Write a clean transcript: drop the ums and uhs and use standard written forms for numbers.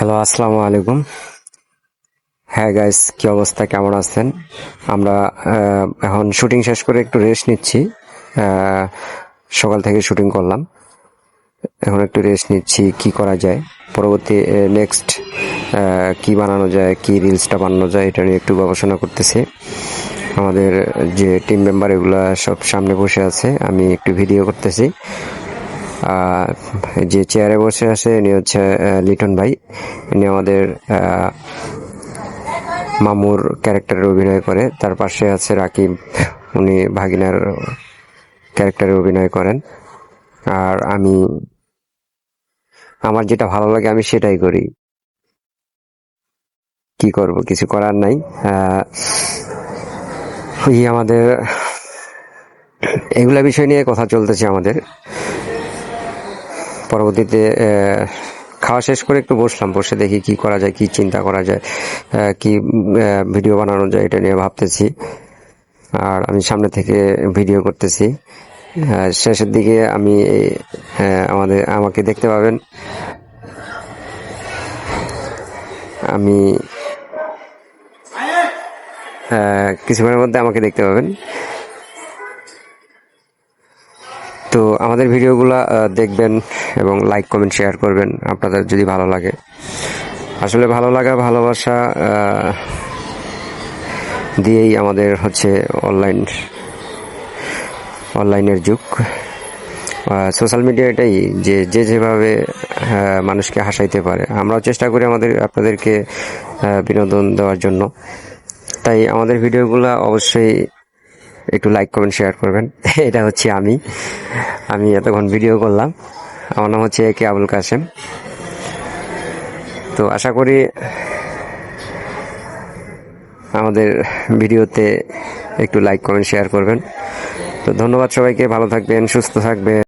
Hello, আসসালামু আলাইকুম। হ্যাঁ গাইস, কি অবস্থা, কেমন আছেন? আমরা এখন শুটিং শেষ করে একটু রেস্ট নিচ্ছি। আহ, সকাল থেকে শুটিং করলাম, এখন একটু রেস্ট নিচ্ছি। কি করা যায় পরবর্তী নেক্সট, কি বানানো যায়, কি রিলসটা বানানো যায়, এটা নিয়ে একটু গবেষণা করতেছি। আমাদের যে টিম মেম্বার এগুলা সব সামনে বসে আছে, আমি একটু ভিডিও করতেছি। যে চেয়ারে বসে আছে ইনি হচ্ছে লিটন ভাই। ইনি আমাদের মামুর ক্যারেক্টারে অভিনয় করে। তার পাশে আছে রাকিব, উনি ভাগিনার ক্যারেক্টারে অভিনয় করেন। আর আমি, আমার যেটা ভালো লাগে আমি সেটাই করি। কি করব, কিছু করার নাই। আমাদের এগুলা বিষয় নিয়ে কথা চলতেছে আমাদের। পরবর্তীতে খাওয়া শেষ করে একটু বসলাম, বসে দেখি কি করা যায়, কি চিন্তা করা যায়, কি ভিডিও বানানো যায়, এটা নিয়ে ভাবতেছি। আর আমি সামনে থেকে ভিডিও করতেছি। শেষের দিকে আমি আমাকে দেখতে পাবেন। আমি কিছুক্ষণের মধ্যে আমাকে দেখতে পাবেন। তো আমাদের ভিডিওগুলো দেখবেন এবং লাইক কমেন্ট শেয়ার করবেন আপনাদের যদি ভালো লাগে। আসলে ভালো লাগা, ভালোবাসা দিয়েই আমাদের হচ্ছে অনলাইনের যুগ। সোশ্যাল মিডিয়া এটাই, যে যেভাবে মানুষকে হাসাইতে পারে। আমরাও চেষ্টা করি আপনাদেরকে বিনোদন দেওয়ার জন্য। তাই আমাদের ভিডিওগুলো অবশ্যই একটু লাইক কমেন্ট শেয়ার করবেন। এটা হচ্ছে আমি এতক্ষণ ভিডিও করলাম। আমার নাম হচ্ছে একে আবুল কাশেম। তো আশা করি আমাদের ভিডিওতে একটু লাইক কমেন্ট শেয়ার করবেন। তো ধন্যবাদ সবাইকে, ভালো থাকবেন, সুস্থ থাকবেন।